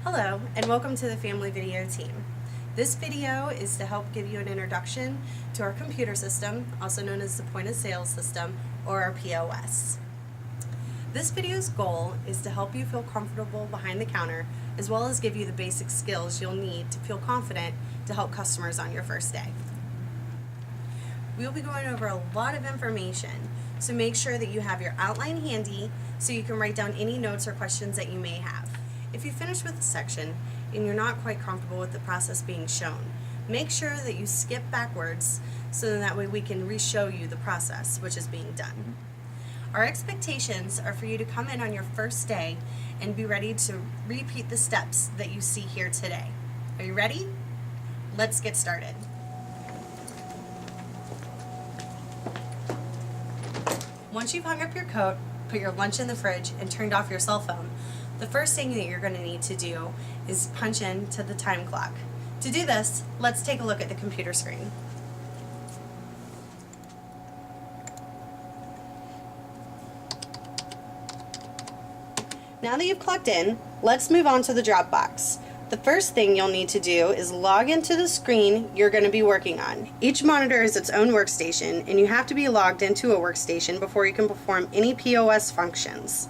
Hello, and welcome to the Family Video team. This video is to help give you an introduction to our computer system, also known as the point of sale system, or our POS. This video's goal is to help you feel comfortable behind the counter, as well as give you the basic skills you'll need to feel confident to help customers on your first day. We'll be going over a lot of information, so make sure that you have your outline handy so you can write down any notes or questions that you may have. If you finish with a section and you're not quite comfortable with the process being shown, make sure that you skip backwards so that way we can re-show you the process which is being done. Our expectations are for you to come in on your first day and be ready to repeat the steps that you see here today. Are you ready? Let's get started. Once you've hung up your coat, put your lunch in the fridge, and turned off your cell phone, the first thing that you're going to need to do is punch in to the time clock. To do this, let's take a look at the computer screen. Now that you've clocked in, let's move on to the Dropbox. The first thing you'll need to do is log into the screen you're going to be working on. Each monitor is its own workstation, and you have to be logged into a workstation before you can perform any POS functions.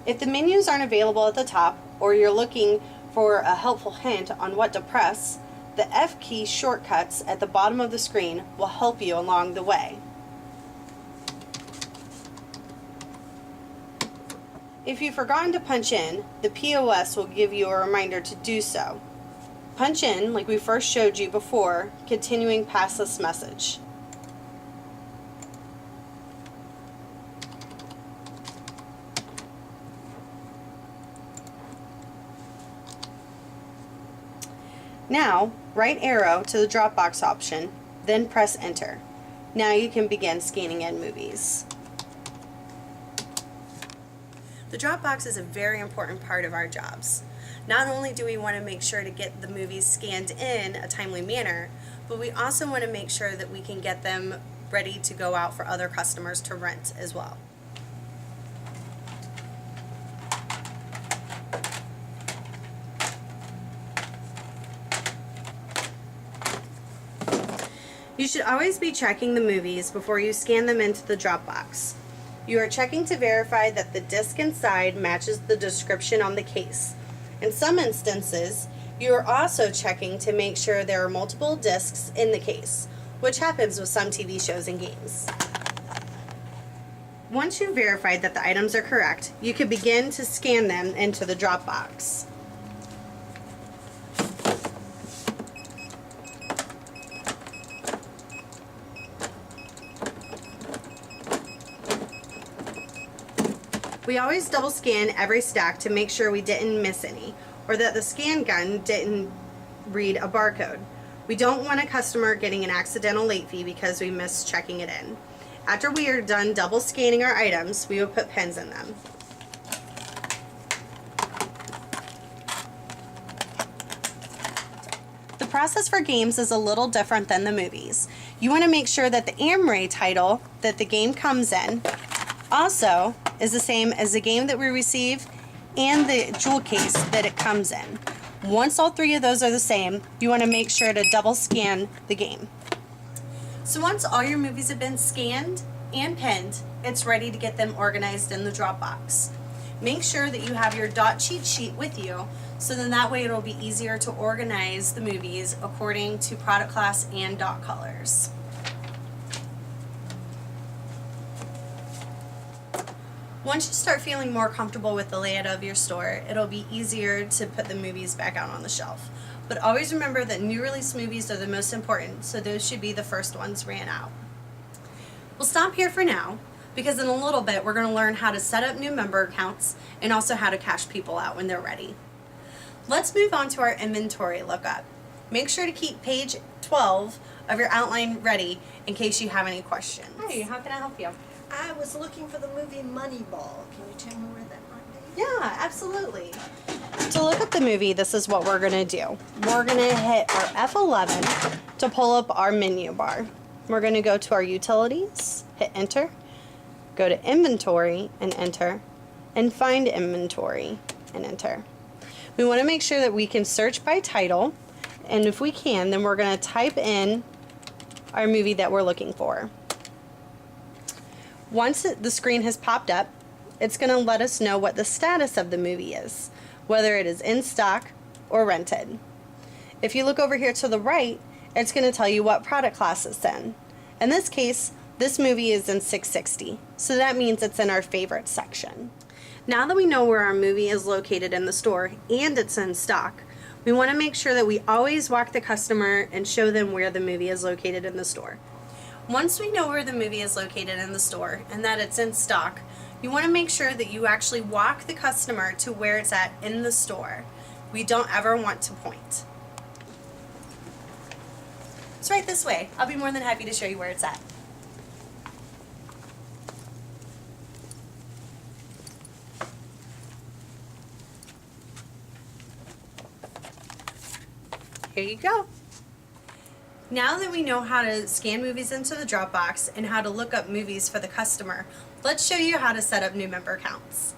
If the menus aren't available at the top, or you're looking for a helpful hint on what to press, the F key shortcuts at the bottom of the screen will help you along the way. If you've forgotten to punch in, the POS will give you a reminder to do so. Punch in like we first showed you before, continuing past this message. Now, right arrow to the Dropbox option, then press enter. Now you can begin scanning in movies. The Dropbox is a very important part of our jobs. Not only do we want to make sure to get the movies scanned in a timely manner, but we also want to make sure that we can get them ready to go out for other customers to rent as well. You should always be checking the movies before you scan them into the Dropbox. You are checking to verify that the disc inside matches the description on the case. In some instances, you are also checking to make sure there are multiple discs in the case, which happens with some TV shows and games. Once you've verified that the items are correct, you can begin to scan them into the Dropbox. We always double scan every stack to make sure we didn't miss any, or that the scan gun didn't read a barcode. We don't want a customer getting an accidental late fee because we missed checking it in. After we are done double scanning our items, we will put pins in them. The process for games is a little different than the movies. You want to make sure that the Amray title that the game comes in also is the same as the game that we receive and the jewel case that it comes in. Once all three of those are the same, you want to make sure to double scan the game. So once all your movies have been scanned and pinned, it's ready to get them organized in the Dropbox. Make sure that you have your dot cheat sheet with you, so then that way it'll be easier to organize the movies according to product class and dot colors. Once you start feeling more comfortable with the layout of your store, it'll be easier to put the movies back out on the shelf. But always remember that new release movies are the most important, so those should be the first ones ran out. We'll stop here for now, because in a little bit we're going to learn how to set up new member accounts and also how to cash people out when they're ready. Let's move on to our inventory lookup. Make sure to keep page 12 of your outline ready in case you have any questions. Hi, how can I help you? I was looking for the movie Moneyball. Can you tell me where that might be? Yeah, absolutely. To look up the movie, this is what we're going to do. We're going to hit our F11 to pull up our menu bar. We're going to go to our utilities, hit enter, go to inventory and enter, and find inventory and enter. We want to make sure that we can search by title, and if we can, then we're going to type in our movie that we're looking for. Once the screen has popped up, it's going to let us know what the status of the movie is, whether it is in stock or rented. If you look over here to the right, it's going to tell you what product class it's in. In this case, this movie is in 660, so that means it's in our favorites section. Now that we know where our movie is located in the store and it's in stock, we want to make sure that we always walk the customer and show them where the movie is located in the store. Once we know where the movie is located in the store and that it's in stock, you want to make sure that you actually walk the customer to where it's at in the store. We don't ever want to point. It's right this way. I'll be more than happy to show you where it's at. Here you go. Now that we know how to scan movies into the Dropbox and how to look up movies for the customer, let's show you how to set up new member accounts.